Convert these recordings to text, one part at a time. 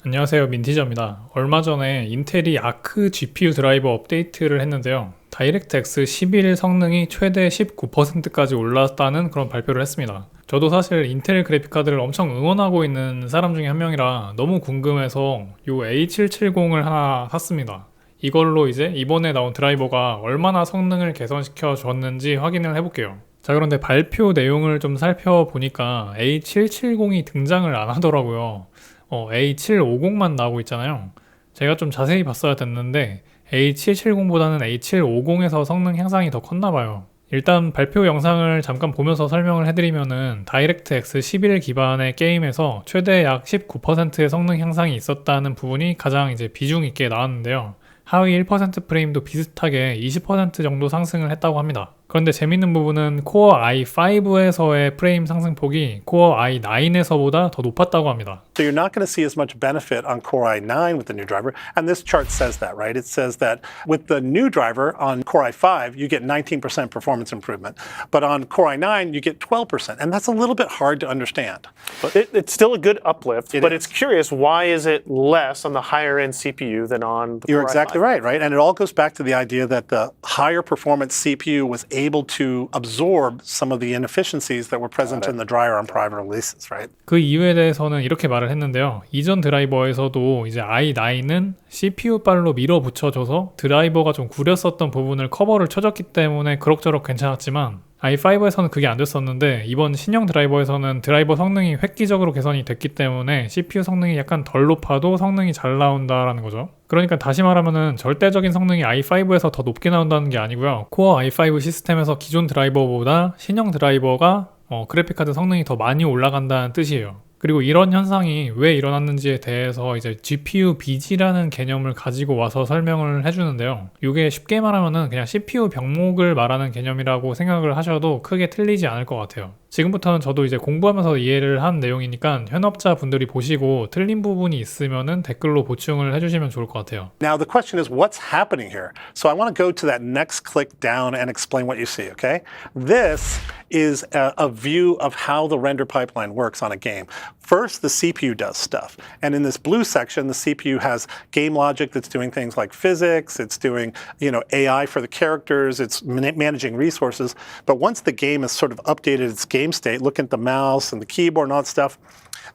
안녕하세요, 민티저입니다. 얼마 전에 인텔이 아크 GPU 드라이버 업데이트를 했는데요. 다이렉트X 11 성능이 최대 19%까지 올랐다는 그런 발표를 했습니다. 저도 사실 인텔 그래픽카드를 엄청 응원하고 있는 사람 중에 한 명이라 너무 궁금해서 이 A770을 하나 샀습니다. 이걸로 이제 이번에 나온 드라이버가 얼마나 성능을 개선시켜 줬는지 확인을 해볼게요. 자, 그런데 발표 내용을 좀 살펴보니까 A770이 등장을 안 하더라고요. A750만 나오고 있잖아요. 제가 좀 자세히 봤어야 됐는데 A770보다는 A750에서 성능 향상이 더 컸나봐요. 일단 발표 영상을 잠깐 보면서 설명을 해드리면은 다이렉트X 11 기반의 게임에서 최대 약 19%의 성능 향상이 있었다는 부분이 가장 이제 비중 있게 나왔는데요. 하위 1% 프레임도 비슷하게 20% 정도 상승을 했다고 합니다. 그런데 재밌는 부분은 코어 i5에서의 프레임 상승폭이 코어 i9에서보다 더 높았다고 합니다. So you're not going to see as much benefit on Core i9 with the new driver, and this chart says that, right? It says that with the new driver on Core i5, you get 19% performance improvement, but on Core i9, you get 12%, and that's a little bit hard to understand. It's still a good uplift, but is. it's curious, why is it less on the higher end CPU than on the You're Core exactly i5? right? And it all goes back to the idea that the higher performance CPU was able to absorb some of the inefficiencies that were present in the dryer on private releases, right? 그 이유에 대해서는 이렇게 말을 했는데요. 이전 드라이버에서도 이제 i9은 CPU빨로 밀어붙여줘서 드라이버가 좀 구렸었던 부분을 커버를 쳐줬기 때문에 그럭저럭 괜찮았지만 i5에서는 그게 안 됐었는데 이번 신형 드라이버에서는 드라이버 성능이 획기적으로 개선이 됐기 때문에 CPU 성능이 약간 덜 높아도 성능이 잘 나온다라는 거죠. 그러니까 다시 말하면은 절대적인 성능이 i5에서 더 높게 나온다는 게 아니고요. 코어 i5 시스템에서 기존 드라이버보다 신형 드라이버가 그래픽카드 성능이 더 많이 올라간다는 뜻이에요. 그리고 이런 현상이 왜 일어났는지에 대해서 이제 GPU 비지라는 개념을 가지고 와서 설명을 해주는데요. 이게 쉽게 말하면은 그냥 CPU 병목을 말하는 개념이라고 생각을 하셔도 크게 틀리지 않을 것 같아요. 지금부터는 저도 이제 공부하면서 이해를 한 내용이니까 현업자 분들이 보시고 틀린 부분이 있으면은 댓글로 보충을 해주시면 좋을 것 같아요. Now the question is, what's happening here? So I want to go to that next click down and explain what you see, okay? This is a view of how the render pipeline works on a game. First, the CPU does stuff. And in this blue section, the CPU has game logic that's doing things like physics, it's doing, AI for the characters, it's managing resources. But once the game has sort of updated its game state, look at the mouse and the keyboard and all that stuff,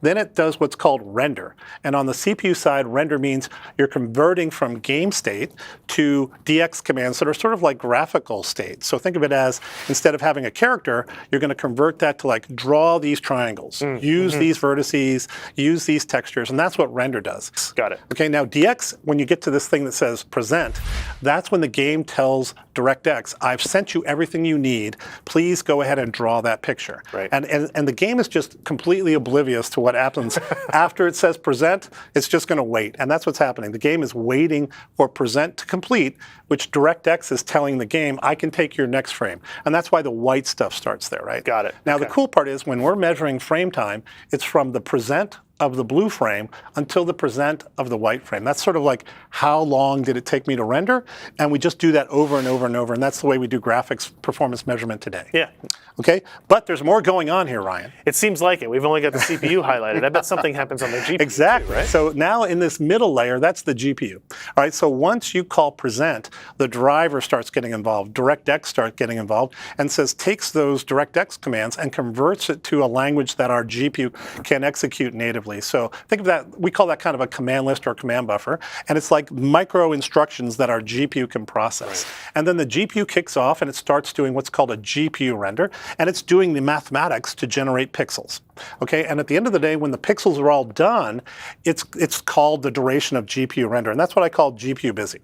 then it does what's called render. And on the CPU side, render means you're converting from game state to DX commands that are sort of like graphical states. So think of it as, instead of having a character, you're going to convert that to like draw these triangles, use these vertices, use these textures, and that's what render does. Got it. Okay, now DX, when you get to this thing that says present, that's when the game tells DirectX, I've sent you everything you need. Please go ahead and draw that picture. Right. And the game is just completely oblivious to what happens after it says present. It's just going to wait, and that's what's happening. The game is waiting for present to complete, which DirectX is telling the game, I can take your next frame. And that's why the white stuff starts there, right? Got it. Now, Okay. the cool part is when we're measuring frame time, it's from the present of the blue frame until the present of the white frame. That's sort of like, how long did it take me to render? And we just do that over and over and over, and that's the way we do graphics performance measurement today. Yeah. Okay, but there's more going on here, Ryan. It seems like it. We've only got the CPU highlighted. I bet something happens on the GPU. Exactly. Too, right? So now in this middle layer, that's the GPU. All right. So once you call present, the driver starts getting involved. DirectX starts getting involved and takes those DirectX commands and converts it to a language that our GPU can execute natively. So think of that. We call that kind of a command list or command buffer, and it's like micro instructions that our GPU can process. Right. And then the GPU kicks off and it starts doing what's called a GPU render, and it's doing the mathematics to generate pixels. Okay, and at the end of the day, when the pixels are all done, it's called the duration of GPU render, and that's what I call GPU busy.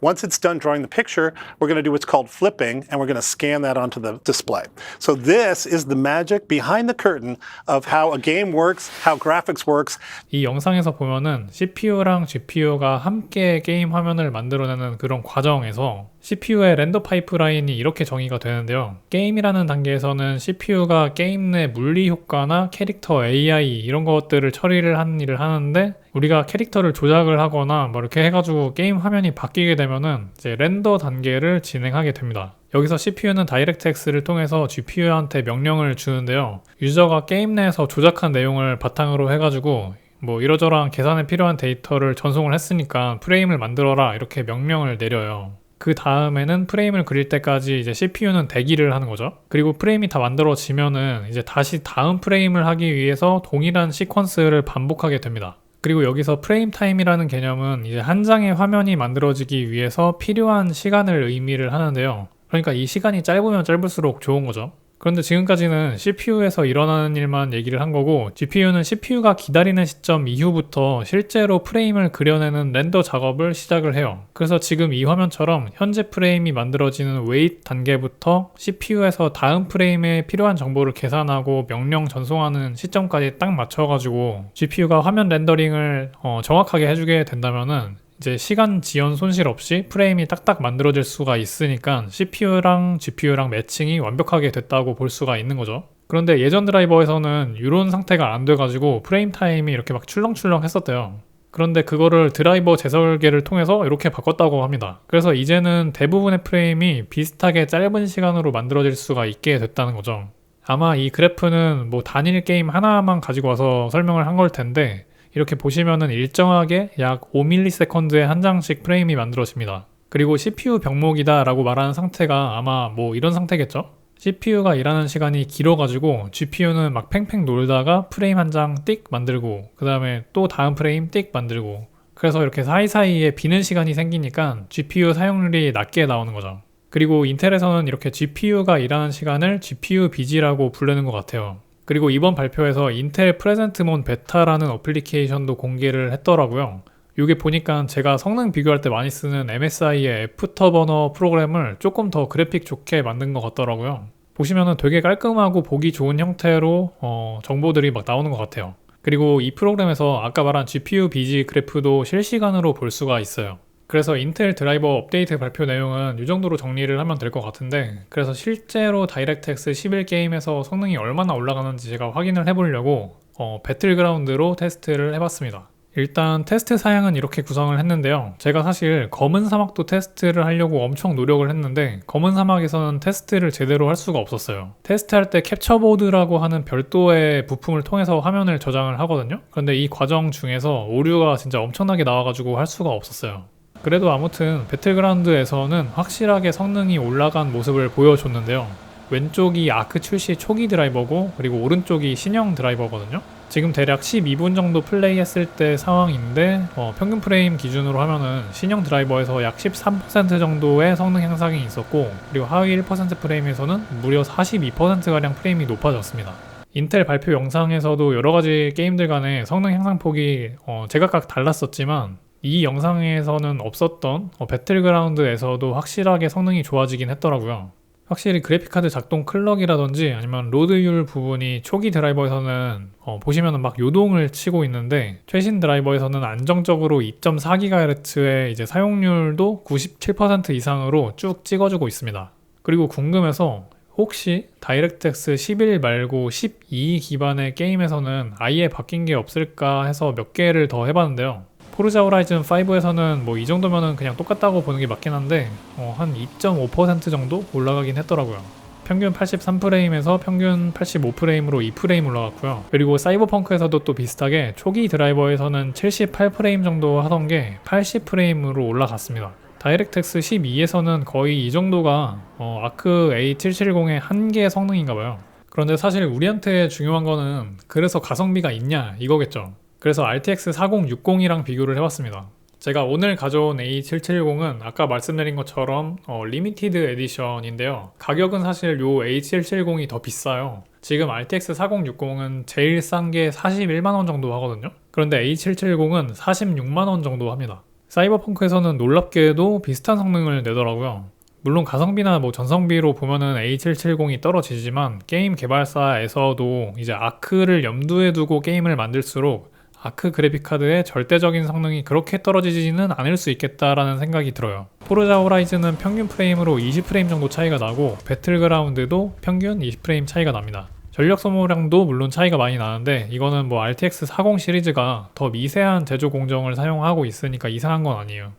Once it's done drawing the picture, we're going to do what's called flipping, and we're going to scan that onto the display. So this is the magic behind the curtain of how a game works, how graphics works. 이 영상에서 보면은 CPU랑 GPU가 함께 게임 화면을 만들어내는 그런 과정에서 CPU의 렌더 파이프라인이 이렇게 정의가 되는데요. 게임이라는 단계에서는 CPU가 게임 내 물리 효과나 캐릭터 AI 이런 것들을 처리를 하는 일을 하는데, 우리가 캐릭터를 조작을 하거나 뭐 이렇게 해가지고 게임 화면이 바뀌게 되면은 이제 렌더 단계를 진행하게 됩니다. 여기서 CPU는 다이렉트X를 통해서 GPU한테 명령을 주는데요. 유저가 게임 내에서 조작한 내용을 바탕으로 해가지고 뭐 이러저러한 계산에 필요한 데이터를 전송을 했으니까 프레임을 만들어라 이렇게 명령을 내려요. 그 다음에는 프레임을 그릴 때까지 이제 CPU는 대기를 하는 거죠. 그리고 프레임이 다 만들어지면은 이제 다시 다음 프레임을 하기 위해서 동일한 시퀀스를 반복하게 됩니다. 그리고 여기서 프레임 타임이라는 개념은 이제 한 장의 화면이 만들어지기 위해서 필요한 시간을 의미를 하는데요. 그러니까 이 시간이 짧으면 짧을수록 좋은 거죠. 그런데 지금까지는 CPU에서 일어나는 일만 얘기를 한 거고, GPU는 CPU가 기다리는 시점 이후부터 실제로 프레임을 그려내는 렌더 작업을 시작을 해요. 그래서 지금 이 화면처럼 현재 프레임이 만들어지는 웨이트 단계부터 CPU에서 다음 프레임에 필요한 정보를 계산하고 명령 전송하는 시점까지 딱 맞춰가지고 GPU가 화면 렌더링을 정확하게 해주게 된다면은 이제 시간 지연 손실 없이 프레임이 딱딱 만들어질 수가 있으니까 CPU랑 GPU랑 매칭이 완벽하게 됐다고 볼 수가 있는 거죠. 그런데 예전 드라이버에서는 이런 상태가 안 돼가지고 프레임 타임이 이렇게 막 출렁출렁 했었대요. 그런데 그거를 드라이버 재설계를 통해서 이렇게 바꿨다고 합니다. 그래서 이제는 대부분의 프레임이 비슷하게 짧은 시간으로 만들어질 수가 있게 됐다는 거죠. 아마 이 그래프는 뭐 단일 게임 하나만 가지고 와서 설명을 한 걸 텐데, 이렇게 보시면은 일정하게 약 5ms에 한 장씩 프레임이 만들어집니다. 그리고 CPU 병목이다 라고 말하는 상태가 아마 뭐 이런 상태겠죠? CPU가 일하는 시간이 길어가지고 GPU는 막 팽팽 놀다가 프레임 한 장 띡 만들고, 그 다음에 또 다음 프레임 띡 만들고, 그래서 이렇게 사이사이에 비는 시간이 생기니까 GPU 사용률이 낮게 나오는 거죠. 그리고 인텔에서는 이렇게 GPU가 일하는 시간을 GPU 비지라고 부르는 것 같아요. 그리고 이번 발표에서 인텔 프레젠트몬 베타라는 어플리케이션도 공개를 했더라고요. 이게 보니까 제가 성능 비교할 때 많이 쓰는 MSI의 애프터버너 프로그램을 조금 더 그래픽 좋게 만든 것 같더라고요. 보시면은 되게 깔끔하고 보기 좋은 형태로 정보들이 막 나오는 것 같아요. 그리고 이 프로그램에서 아까 말한 GPU 비지 그래프도 실시간으로 볼 수가 있어요. 그래서 인텔 드라이버 업데이트 발표 내용은 이 정도로 정리를 하면 될 것 같은데, 그래서 실제로 다이렉트X 11 게임에서 성능이 얼마나 올라가는지 제가 확인을 해보려고 배틀그라운드로 테스트를 해봤습니다. 일단 테스트 사양은 이렇게 구성을 했는데요. 제가 사실 검은 사막도 테스트를 하려고 엄청 노력을 했는데 검은 사막에서는 테스트를 제대로 할 수가 없었어요. 테스트할 때 캡처보드라고 하는 별도의 부품을 통해서 화면을 저장을 하거든요. 그런데 이 과정 중에서 오류가 진짜 엄청나게 나와가지고 할 수가 없었어요. 그래도 아무튼 배틀그라운드에서는 확실하게 성능이 올라간 모습을 보여줬는데요. 왼쪽이 아크 출시 초기 드라이버고, 그리고 오른쪽이 신형 드라이버거든요. 지금 대략 12분 정도 플레이했을 때 상황인데 평균 프레임 기준으로 하면은 신형 드라이버에서 약 13% 정도의 성능 향상이 있었고, 그리고 하위 1% 프레임에서는 무려 42%가량 프레임이 높아졌습니다. 인텔 발표 영상에서도 여러가지 게임들 간의 성능 향상폭이 제각각 달랐었지만, 이 영상에서는 없었던 배틀그라운드에서도 확실하게 성능이 좋아지긴 했더라고요. 확실히 그래픽카드 작동 클럭이라든지 아니면 로드율 부분이 초기 드라이버에서는 보시면은 막 요동을 치고 있는데, 최신 드라이버에서는 안정적으로 2.4GHz의 이제 사용률도 97% 이상으로 쭉 찍어주고 있습니다. 그리고 궁금해서 혹시 다이렉트X 11 말고 12 기반의 게임에서는 아예 바뀐 게 없을까 해서 몇 개를 더 해봤는데요. 포르자 호라이즌 5에서는 뭐 이 정도면은 그냥 똑같다고 보는 게 맞긴 한데 한 2.5% 정도 올라가긴 했더라고요. 평균 83프레임에서 평균 85프레임으로 2프레임 올라갔고요. 그리고 사이버펑크에서도 또 비슷하게 초기 드라이버에서는 78프레임 정도 하던 게 80프레임으로 올라갔습니다. 다이렉트X 12에서는 거의 이 정도가 아크 A770의 한계 성능인가봐요. 그런데 사실 우리한테 중요한 거는 그래서 가성비가 있냐 이거겠죠. 그래서 RTX 4060이랑 비교를 해봤습니다. 제가 오늘 가져온 A770은 아까 말씀드린 것처럼 리미티드 에디션인데요. 가격은 사실 요 A770이 더 비싸요. 지금 RTX 4060은 제일 싼 게 41만원 정도 하거든요. 그런데 A770은 46만원 정도 합니다. 사이버펑크에서는 놀랍게도 비슷한 성능을 내더라고요. 물론 가성비나 뭐 전성비로 보면은 A770이 떨어지지만 게임 개발사에서도 이제 아크를 염두에 두고 게임을 만들수록 아크 그래픽카드의 절대적인 성능이 그렇게 떨어지지는 않을 수 있겠다라는 생각이 들어요. 포르자 호라이즌은 평균 프레임으로 20프레임 정도 차이가 나고, 배틀그라운드도 평균 20프레임 차이가 납니다. 전력 소모량도 물론 차이가 많이 나는데 이거는 뭐 RTX 40 시리즈가 더 미세한 제조 공정을 사용하고 있으니까 이상한 건 아니에요.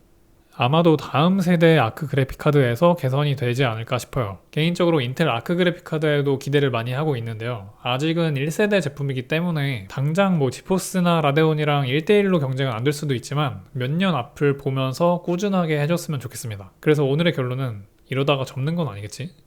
아마도 다음 세대 아크 그래픽카드에서 개선이 되지 않을까 싶어요. 개인적으로 인텔 아크 그래픽카드에도 기대를 많이 하고 있는데요. 아직은 1세대 제품이기 때문에 당장 뭐 지포스나 라데온이랑 1대1로 경쟁은 안 될 수도 있지만 몇 년 앞을 보면서 꾸준하게 해줬으면 좋겠습니다. 그래서 오늘의 결론은 이러다가 접는 건 아니겠지?